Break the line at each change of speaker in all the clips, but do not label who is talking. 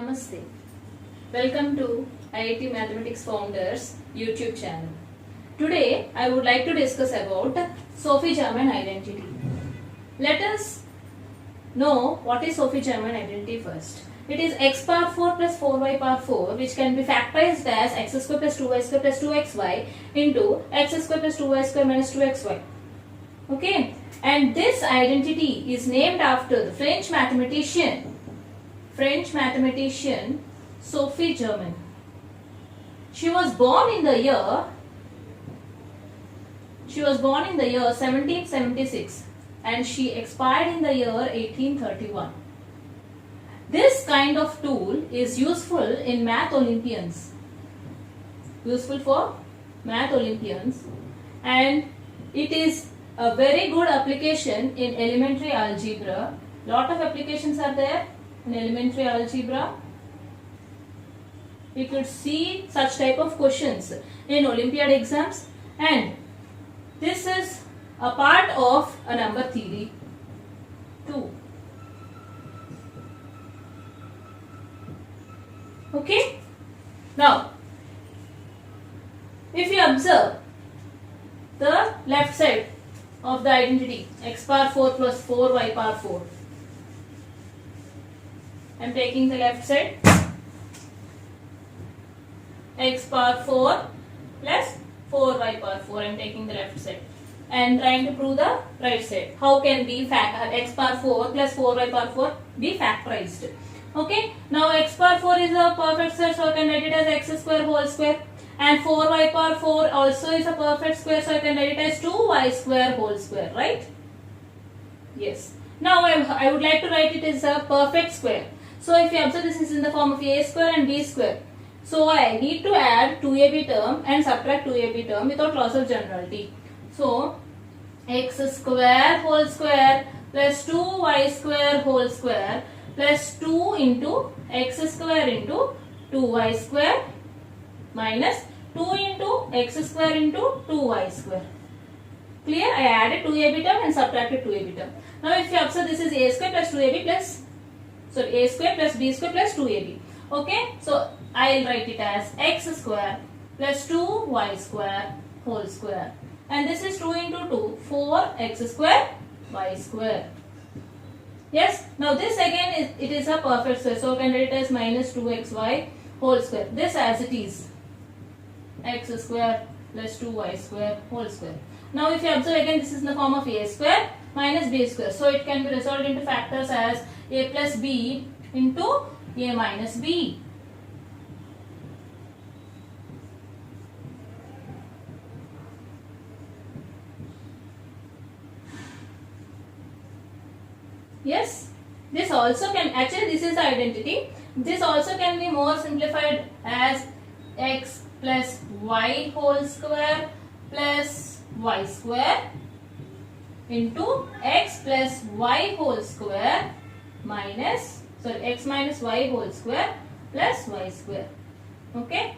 Namaste. Welcome to IIT Mathematics Founders YouTube channel. Today I would like to discuss about Sophie-Germain identity. Let us know what is Sophie-Germain identity first. It is x power 4 plus 4y power 4 which can be factorized as x square plus 2y square plus 2xy into x square plus 2y square minus 2xy. Okay, and this identity is named after the French mathematician Sophie Germain. She was born in the year 1776 and she expired in the year 1831. This kind of tool is useful in math Olympians. And it is a very good application in elementary algebra. Lot of applications are there in elementary algebra. We could see such type of questions in Olympiad exams, and this is a part of a number theory too. Okay, now if you observe the left side of the identity x power 4 plus 4y power 4, I am taking the left side, x power 4 plus 4y power 4, I am taking the left side and trying to prove the right side. How can be x power 4 plus 4y power 4 be factorized? Okay, now x power 4 is a perfect square, so I can write it as x square whole square, and 4y power 4 also is a perfect square, so I can write it as 2y square whole square, right? Yes. Now I would like to write it as a perfect square. So if you observe, this is in the form of a square and b square. So I need to add 2ab term and subtract 2ab term without loss of generality. So x square whole square plus 2y square whole square plus 2 into x square into 2y square minus 2 into x square into 2y square. Clear? I added 2ab term and subtracted 2ab term. Now if you observe, this is a square plus 2ab plus, sorry, a square plus b square plus 2ab. Okay, so I will write it as x square plus 2y square whole square, and this is 2 into 2, 4x square y square. Yes, now this again it is a perfect square, so I can write it as minus 2xy whole square. This as it is, x square plus 2y square whole square. Now if you observe again, this is in the form of a square minus b square, so it can be resolved into factors as a plus b into a minus b. Yes, this also can, actually this is the identity. This also can be more simplified as x plus y whole square plus y square into x plus y whole square minus, sorry, x minus y whole square plus y square. Okay.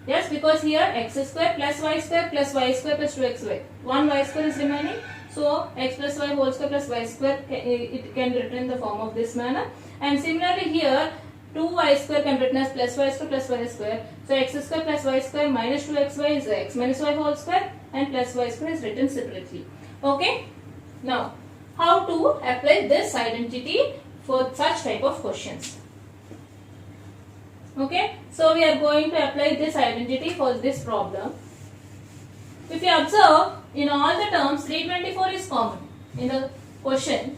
Yes, because here x square plus y square plus 2xy. One y square is remaining. So x plus y whole square plus y square, it can be written in the form of this manner. And similarly here 2y square can be written as plus y square plus y square. So x square plus y square minus 2xy is x minus y whole square, and plus y square is written separately. Okay. Now how to apply this identity for such type of questions? Okay. So we are going to apply this identity for this problem. If you observe, in all the terms 324 is common in the question.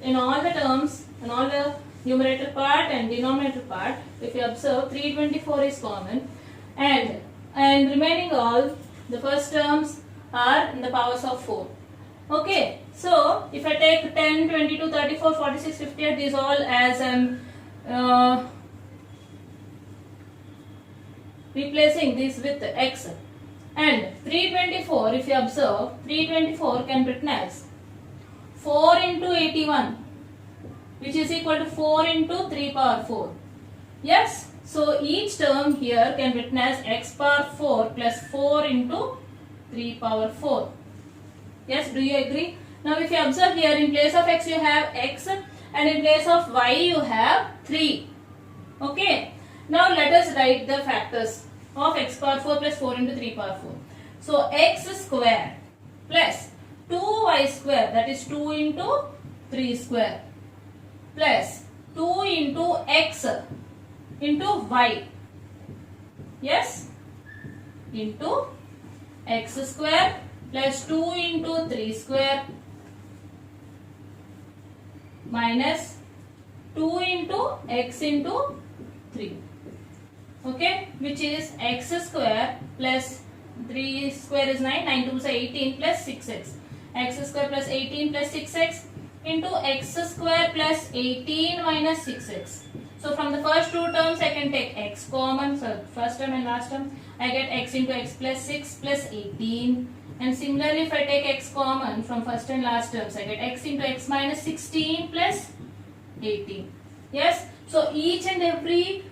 In all the terms, in all the numerator part and denominator part, if you observe, 324 is common, and remaining all the first terms are in the powers of 4. Okay, so if I take 10, 22, 34, 46, 58, these all as replacing this with x. And 324, if you observe, 324 can be written as 4 into 81, which is equal to 4 into 3 power 4. Yes, so each term here can be written as x power 4 plus 4 into 3 power 4. Yes, do you agree? Now if you observe here, in place of x you have x and in place of y you have 3. Okay. Now let us write the factors of x power 4 plus 4 into 3 power 4. So x square plus 2y square, that is 2 into 3 square, plus 2 into x into y. Yes, into x square plus 2 into 3 square minus 2 into x into 3. Okay, which is x square plus 3 square is 9, 9 2 is 18 plus 6x. X square plus 18 plus 6x into x square plus 18 minus 6x. So from the first two terms I can take x common, so first term and last term, I get x into x plus 6 plus 18. And similarly if I take x common from first and last terms, I get x into x minus 16 plus 18. Yes, so each and every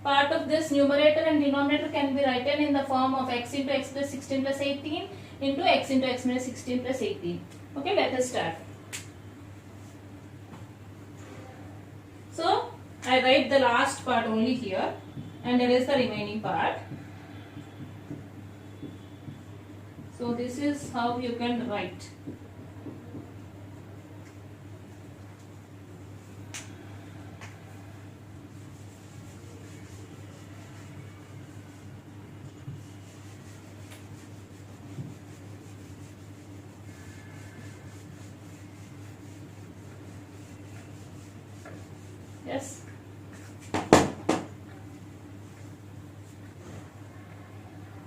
part of this numerator and denominator can be written in the form of x into x plus 16 plus 18 into x into x minus 16 plus 18. Okay, let us start. So I write the last part only here and there is the remaining part. So this is how you can write. Yes.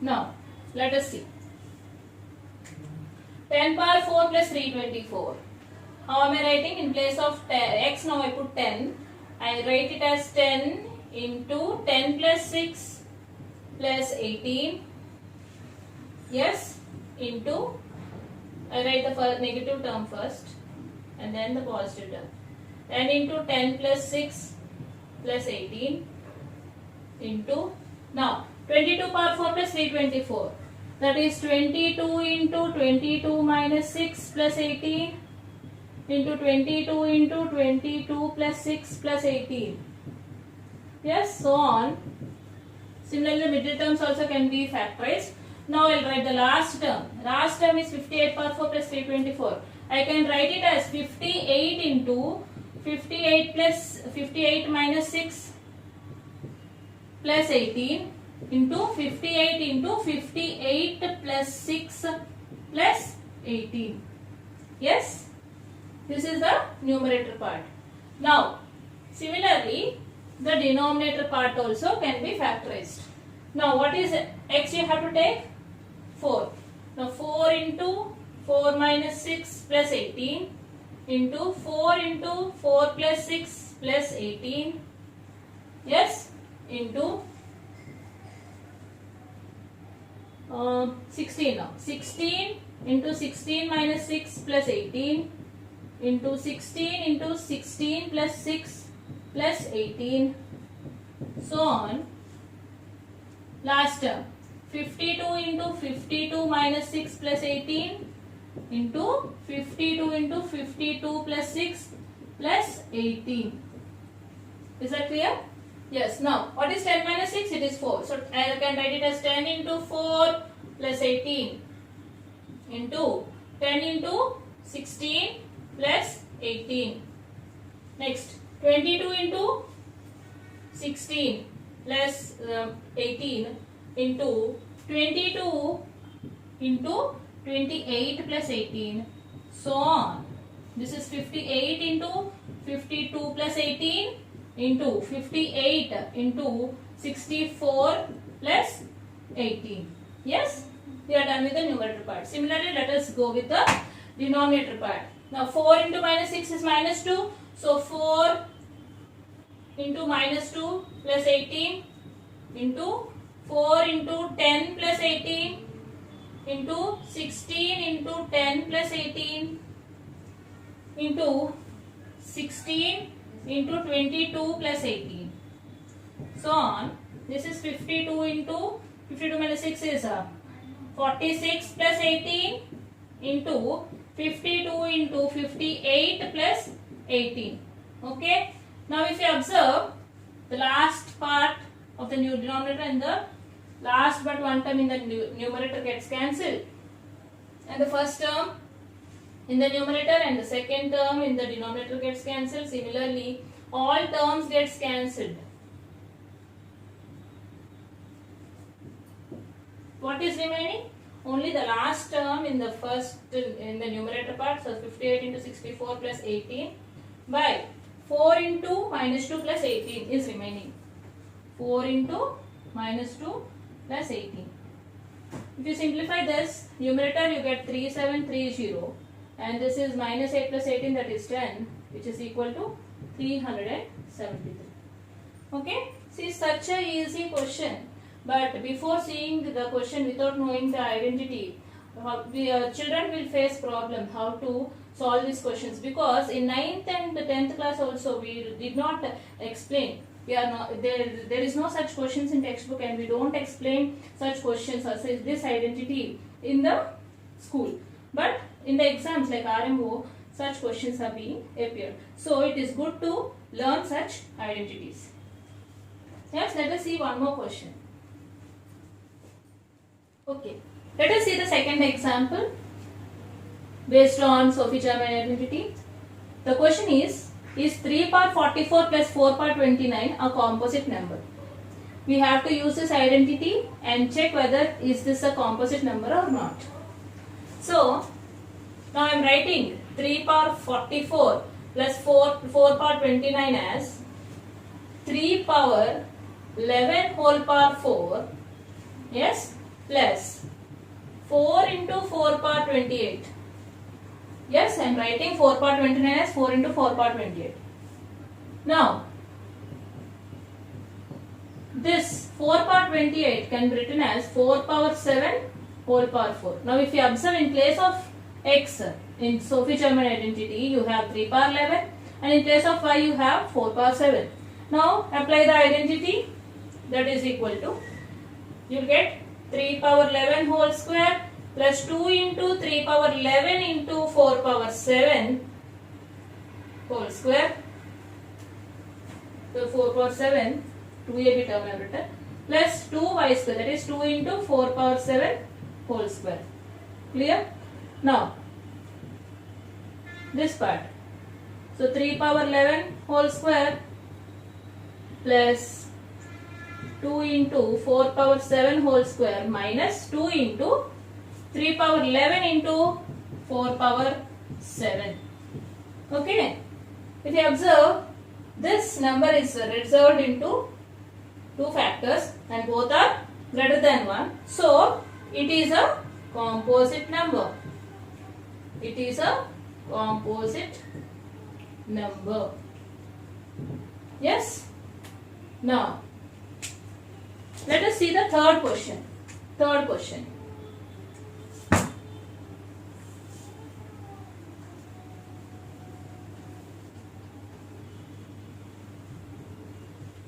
Now let us see. 10 power 4 plus 324. How am I writing? In place of x, now I put 10. I write it as 10 into 10 plus 6 plus 18. Yes, into, I write the first negative term first and then the positive term. 10 into 10 plus 6 plus 18 into, now 22 power 4 plus 324. That is 22 into 22 minus 6 plus 18 into 22 into 22 plus 6 plus 18. Yes, so on. Similarly, the middle terms also can be factorized. Now I will write the last term. Last term is 58 power 4 plus 324. I can write it as 58 into 58 plus 58 minus 6 plus 18 into 58 into 58 plus 6 plus 18. Yes, this is the numerator part. Now similarly the denominator part also can be factorized. Now what is x you have to take? 4. Now 4 into 4 minus 6 plus 18 into 4 into 4 plus 6 plus 18. Yes, into 16 now. 16 into 16 minus 6 plus 18 into 16 into 16 plus 6 plus 18. So on. Last term. 52 into 52 minus 6 plus 18 into 52 into 52 plus 6 plus 18. Is that clear? Yes. Now, what is 10 minus 6? It is 4. So, I can write it as 10 into 4 plus 18 into 10 into 16 plus 18. Next, 22 into 16 plus 18 into 22 into 28 plus 18. So on. This is 58 into 52 plus 18 into 58 into 64 plus 18. Yes, we are done with the numerator part. Similarly, let us go with the denominator part. Now 4 into minus 6 is minus 2. So 4 into minus 2 plus 18 into 4 into 10 plus 18 into 16 into 10 plus 18 into 16 into 22 plus 18. So on. This is 52 into 52 minus 6 is 46 plus 18 into 52 into 58 plus 18. Okay. Now if you observe, the last part of the new denominator and the last but one term in the numerator gets cancelled, and the first term in the numerator and the second term in the denominator gets cancelled. Similarly, all terms gets cancelled. What is remaining? Only the last term in the in the numerator part. So 58 into 64 plus 18 by 4 into minus 2 plus 18 is remaining. 4 into minus 2 plus 18. If you simplify this, numerator you get 3730, and this is minus 8 plus 18, that is 10, which is equal to 373. Okay, see, such a easy question. But before seeing the question without knowing the identity, children will face problem how to solve these questions, because in 9th and 10th class also we did not explain. We are not there is no such questions in textbook, and we don't explain such questions or say this identity in the school. But in the exams like RMO, such questions are being appeared. So it is good to learn such identities. Yes, let us see one more question. Okay, let us see the second example based on Sophie Germain identity. The question is 3 power 44 plus 4 power 29 a composite number? We have to use this identity and check whether is this a composite number or not. So, now I am writing 3 power 44 plus 4 power 29 as 3 power 11 whole power 4, yes, plus 4 into 4 power 28. Yes, I am writing 4 power 29 as 4 into 4 power 28. Now, this 4 power 28 can be written as 4 power 7 whole power 4. Now, if you observe, in place of x in Sophie Germain identity, you have 3 power 11, and in place of y you have 4 power 7. Now, apply the identity, that is equal to, you will get 3 power 11 whole square plus 2 into 3 power 11 into 4 power 7 whole square. So 4 power 7, 2ab term I have written, plus 2y square, that is 2 into 4 power 7 whole square. Clear? Now, this part. So 3 power 11 whole square plus 2 into 4 power 7 whole square minus 2 into 3 power 11 into 4 power 7. Okay. If you observe, this number is resolved into two factors and both are greater than 1. So, it is a composite number. It is a composite number. Yes? Now, let us see the third question. Third question.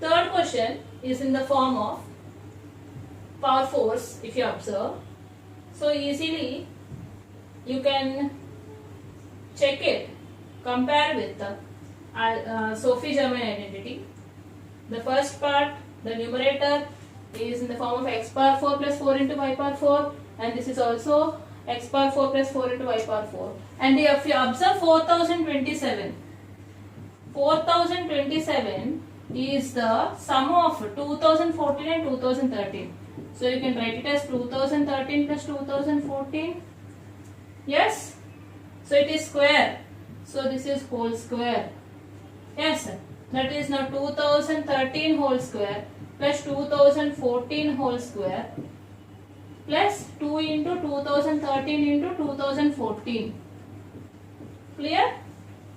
Third question is in the form of power 4s, if you observe. So easily you can check it, compare with the Sophie Germain identity. The first part, the numerator, is in the form of x power 4 plus 4 into y power 4, and this is also x power 4 plus 4 into y power 4. And if you observe 4027, 4027 is the sum of 2014 and 2013. So you can write it as 2013 plus 2014. Yes. So it is square. So this is whole square. Yes. That is now 2013 whole square plus 2014 whole square plus 2 into 2013 into 2014. Clear?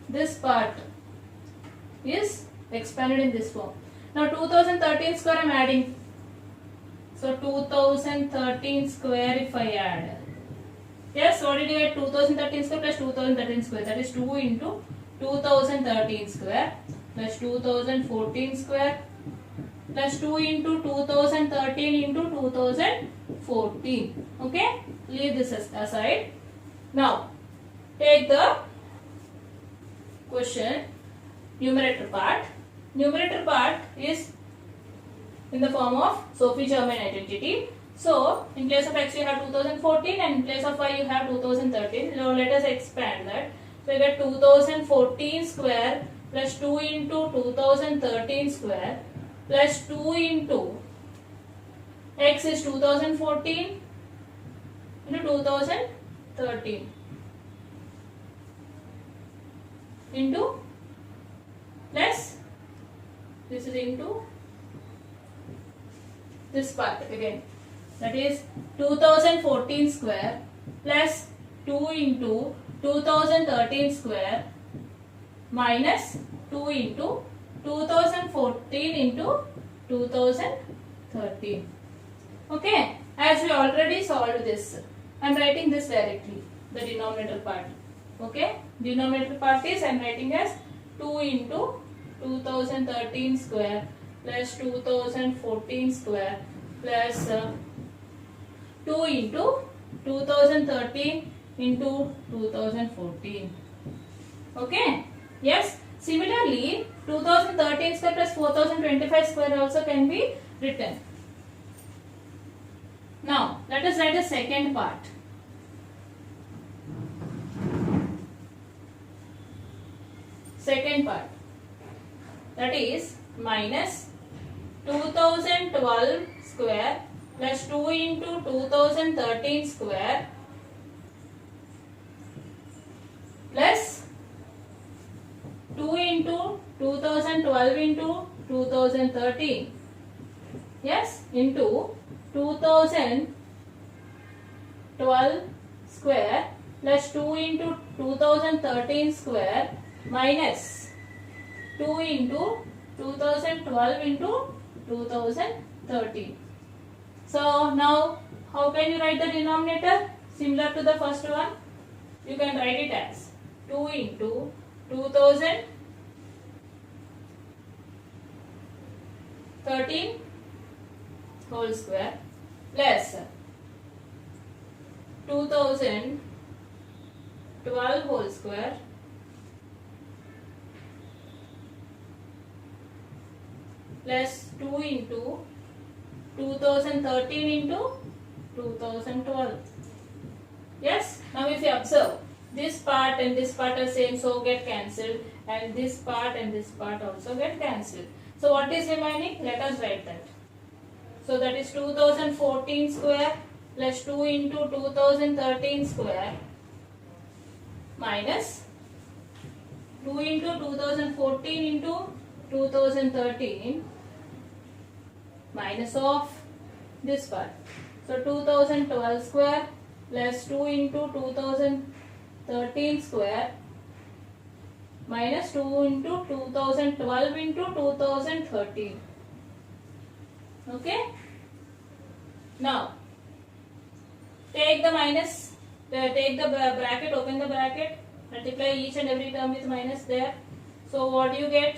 This part is expanded in this form. Now 2013 square I am adding. So 2013 square if I add. Yes, what did you get? 2013 square plus 2013 square. That is 2 into 2013 square plus 2014 square plus 2 into 2013 into 2014. Okay? Leave this aside. Now, take the question numerator part. numerator part is in the form of Sophie-Germain identity. So in place of x you have 2014 and in place of y you have 2013. Now let us expand that. So you get 2014 square plus 2 into 2013 square plus 2 into x is 2014 into 2013 into plus this is into this part again, that is 2014 square plus 2 into 2013 square minus 2 into 2014 into 2013. Okay, as we already solved this, I am writing this directly, the denominator part. Okay, denominator part is I am writing as 2 into 2013 square plus 2014 square plus 2 into 2013 into 2014. Okay, yes. Similarly, 2013 square plus 4025 square also can be written. Now, let us write the second part. Second part, that is minus 2012 square plus 2 into 2013 square plus 2 into 2012 into 2013, yes, into 2012 square plus 2 into 2013 square minus 2 into 2012 into 2013. So now how can you write the denominator? Similar to the first one, you can write it as 2 into 2013 whole square plus 2012 whole square plus 2 into 2013 into 2012. Yes, now if you observe, this part and this part are same, so get cancelled, and this part and this part also get cancelled. So what is remaining? Let us write that. So that is 2014 square plus 2 into 2013 square minus 2 into 2014 into 2013 minus of this part. So 2012 square plus 2 into 2013 square minus 2 into 2012 into 2013. Okay. Now take the minus, take the bracket, open the bracket, multiply each and every term with minus there. So what do you get?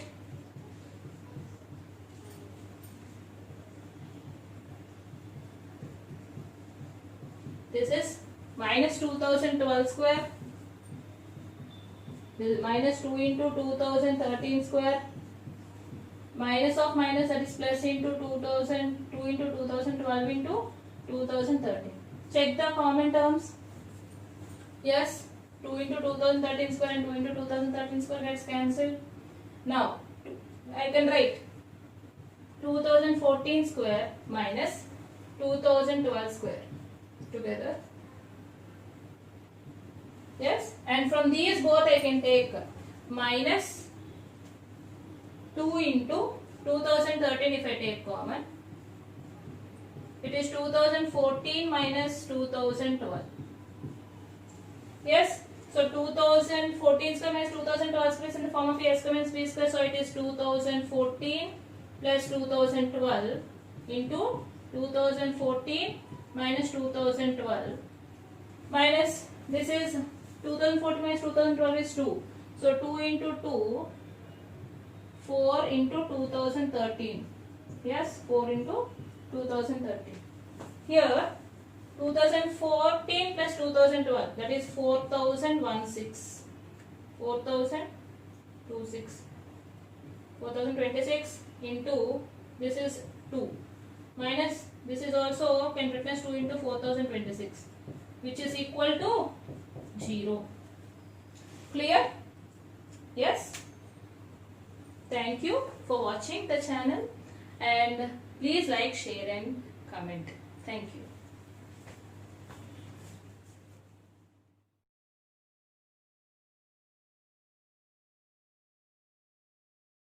This is minus 2012 square. This is minus 2 into 2013 square. Minus of minus, that is plus into 2002 into 2012 into 2013. Check the common terms. Yes, 2 into 2013 square and 2 into 2013 square gets cancelled. Now I can write 2014 square minus 2012 square together. Yes, and from these both I can take minus 2 into 2013 if I take common. It is 2014 minus 2012. Yes, so 2014 square minus 2012 square is in the form of a square minus b square. So it is 2014 plus 2012 into 2014 minus 2012 minus this is 2014 minus 2012 is 2. So 2 into 2, 4 into 2013. Yes, 4 into 2013. Here 2014 plus 2012, that is 4016. 4026. 4026 into this is 2 minus this is also can replace 2 into 4026, which is equal to 0. Clear? Yes? Thank you for watching the channel, and please like, share and comment. Thank you.